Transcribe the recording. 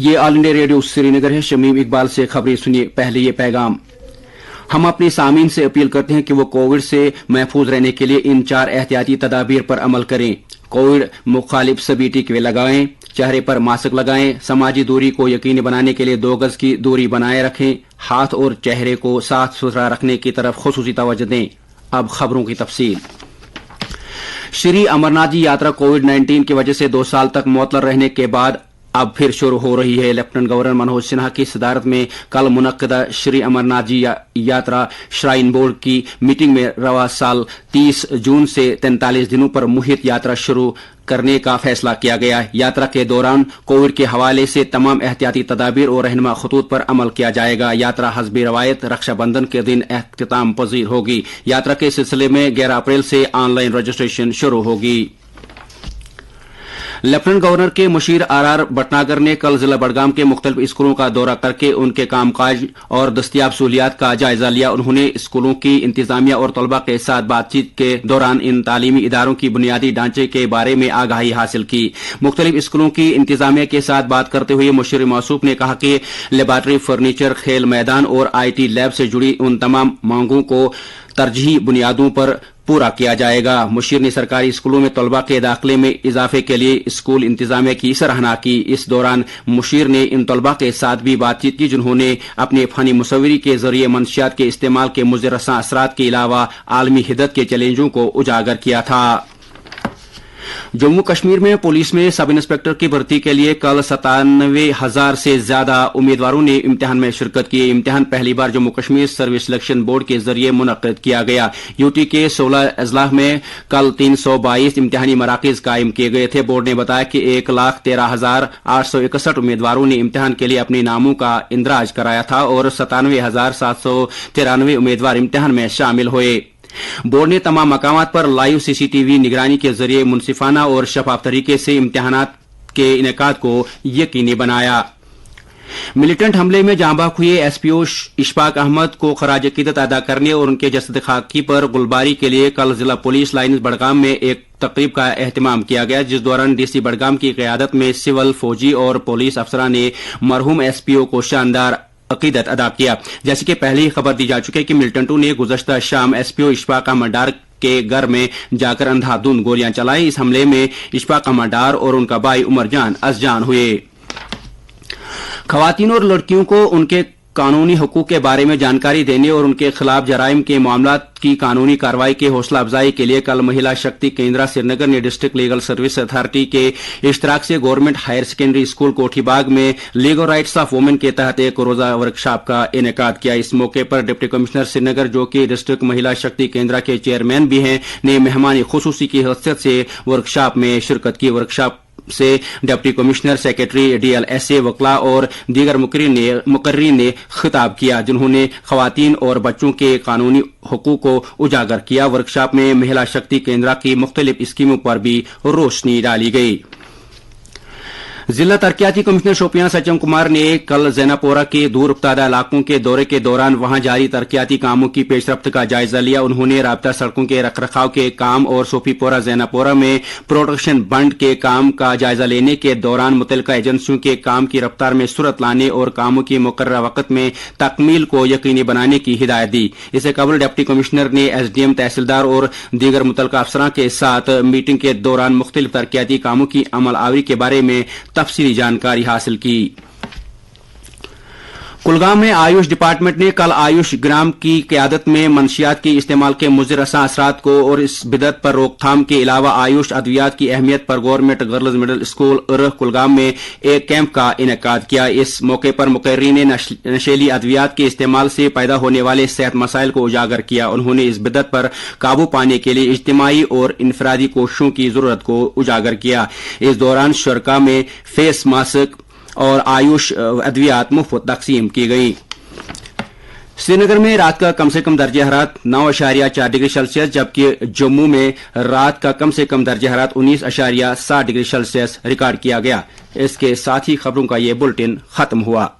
ये all India radio Srinagar है। शमीम इकबाल से खबरें सुनिए। पहले ये पैगाम। हम अपने सामीन से अपील करते हैं कि वो कोविड से महफूज रहने के लिए इन 4 एहतियाती तदाबीर पर अमल करें। कोविड मुखालिफ सभी टीके लगाएं, चेहरे पर मास्क लगाएं, समाजी दूरी को यकीनी बनाने के लिए 2 गज की दूरी बनाए रखें, हाथ और चेहरे को साफ सुथरा रखने की तरफ खुसूसी तवज्जो दें। अब खबरों की तफसील। श्री अमरनाथ जी यात्रा कोविड-19 की वजह से 2 साल तक मुअत्तल रहने के बाद अब फिर शुरू हो रही है। लेफ्टिनेंट गवर्नर मनोज सिन्हा की सदारत में कल मुनक्किदा श्री अमरनाथ जी यात्रा श्राइन बोर्ड की मीटिंग में रवा साल 30 जून से 43 दिनों पर मुहित यात्रा शुरू करने का फैसला किया गया। यात्रा के दौरान कोविड के हवाले से तमाम एहतियाती तदाबीर और रहनुमा खतूत पर अमल किया जाएगा। यात्रा हस्बी रवायत रक्षाबंधन के दिन एख्तिताम पजीर होगी। यात्रा के सिलसिले में 11 अप्रैल से ऑनलाइन रजिस्ट्रेशन शुरू होगी। लेफ्टिनेंट गवर्नर के मुशीर आर भटनागर ने कल जिला बडगाम के मुख्तलिफ स्कूलों का दौरा करके उनके कामकाज और दस्तियाब सहूलियात का जायजा लिया। उन्होंने स्कूलों की इंतजामिया और तलबा के साथ बातचीत के दौरान इन तालीमी इदारों की बुनियादी ढांचे के बारे में आगाही हासिल की। मुख्तलिफ स्कूलों की इंतजामिया के साथ बात करते हुए मुशीर मौसूफ ने कहा कि लेबार्ट्री, फर्नीचर, खेल मैदान और IT लैब से जुड़ी उन तमाम मांगों को तरजीही बुनियादों पर पूरा किया जाएगा। मुशीर ने सरकारी स्कूलों में तलबा के दाखिले में इजाफे के लिए स्कूल इंतजामिया की सराहना की। इस दौरान मुशीर ने इन तलबा के साथ भी बातचीत की जिन्होंने अपने फनी मुसव्वरी के जरिए मंशियात के इस्तेमाल के मुज़र्रसा असरात के अलावा आलमी हिद्दत के चैलेंजों को उजागर किया था। जम्मू कश्मीर में पुलिस में सब इंस्पेक्टर की भर्ती के लिए कल 97,000 से ज्यादा उम्मीदवारों ने इम्तिहान में शिरकत की। इम्तिहान पहली बार Jammu Kashmir service selection board के जरिए मुनक्किद किया गया। यूटी के 16 अजला में कल 322 इम्तिहानी मराकज कायम किए गए थे। बोर्ड ने बताया कि 1,13,861 उम्मीदवारों ने इम्तिहान के लिए अपने नामों का इंदराज कराया था और 97,793 उम्मीदवार इम्तिहान में शामिल हुए। बोर्ड ने तमाम मकामात पर लाइव CCTV निगरानी के जरिए मुनसिफाना और शफाफ तरीके से इम्तिहानात के इनेकाद को यकीनी बनाया। मिलिटेंट हमले में जाँ बाख हुए SPO इशफाक अहमद को खराज अकीदत अदा करने और उनके जसद खाकी पर गुलबारी के लिए कल जिला पुलिस लाइन्स बडगाम में एक तकरीब का एहतमाम किया गया, जिस दौरान DC बडगाम की क़यादत में सिविल, फौजी और पुलिस अफसरान ने मरहूम SPO को शानदार अकीदत अदा किया। जैसे कि पहले ही खबर दी जा चुकी है कि मिलिटेंटों ने गुज़श्ता शाम SPO इशफाक अहमद डार के घर में जाकर अंधाधुंध गोलियां चलाई। इस हमले में इशफाक अहमद डार और उनका भाई उमर जान अज़जान हुए। खवातीन और लड़कियों को उनके कानूनी हकूक के बारे में जानकारी देने और उनके खिलाफ जराइम के मामलात की कानूनी कार्रवाई की हौसला अफजाई के लिए कल महिला शक्ति केंद्र श्रीनगर ने डिस्ट्रिक्ट लीगल सर्विस अथॉरिटी के इश्तराक से government higher secondary school Kothibagh में लीगल राइट्स ऑफ वुमेन के तहत एक रोजा वर्कशॉप का इनेकाद किया। इस मौके पर डिप्टी कमिश्नर श्रीनगर, जो कि डिस्ट्रिक्ट महिला शक्ति केंद्र के चेयरमैन भी हैं, ने मेहमान खुसूसी की हैसियत से वर्कशॉप में शिरकत की। वर्कशॉप से डिप्टी कमिश्नर, सेक्रेटरी, DLSA, वकला और दीगर मुकर्रीन ने खिताब किया, जिन्होंने खवातीन और बच्चों के कानूनी हकूक को उजागर किया। वर्कशॉप में महिला शक्ति केंद्र की मुख्तलिफ स्कीमों पर भी रोशनी डाली गई। जिला तरक्याती कमिश्नर शोपियां सचम कुमार ने कल जैनापोरा के दूर उफ्तादा इलाकों के दौरे के दौरान वहां जारी तरक्याती कामों की पेशरफ्त का जायजा लिया। उन्होंने राब्ता सड़कों के रखरखाव के काम और सोफीपोरा जैनापोरा में प्रोडक्शन बंड के काम का जायजा लेने के दौरान मुतल्लिका एजेंसियों के काम की रफ्तार में सुरत लाने और कामों की मुकर्रर वक्त में तकमील को यकीनी बनाने की हिदायत दी। इससे कबल डिप्टी कमिश्नर ने SDM, तहसीलदार और दीगर मुतल्लिका अफसरान के साथ मीटिंग के दौरान मुख्तलिफ तरक्याती कामों की अमल आवरी के बारे में तफसीली जानकारी हासिल की। कुलगाम में आयुष डिपार्टमेंट ने कल आयुष ग्राम की क़यादत में मंशियात के इस्तेमाल के मुज़र्रसा असरात को और इस बिदत पर रोकथाम के अलावा आयुष अद्वियात की अहमियत पर गवर्नमेंट गर्ल्स मिडिल स्कूल उर्ह कुलगाम में एक कैंप का इनेकाद किया। इस मौके पर मुकर्रीन ने नशीली अद्वियात के इस्तेमाल से पैदा होने वाले सेहत मसाइल को उजागर किया। उन्होंने इस बिदत पर काबू पाने के लिए इज्तिमाई और इनफरादी कोशिशों की जरूरत को उजागर किया। इस दौरान शुरका में फेस मास्क और आयुष अद्वियात मुफ्त तकसीम की गई। श्रीनगर में रात का कम से कम दर्जा हरारत 9.4 डिग्री सेल्सियस, जबकि जम्मू में रात का कम से कम दर्जा हरारत 19.7 डिग्री सेल्सियस रिकॉर्ड किया गया। इसके साथ ही खबरों का ये बुलेटिन खत्म हुआ।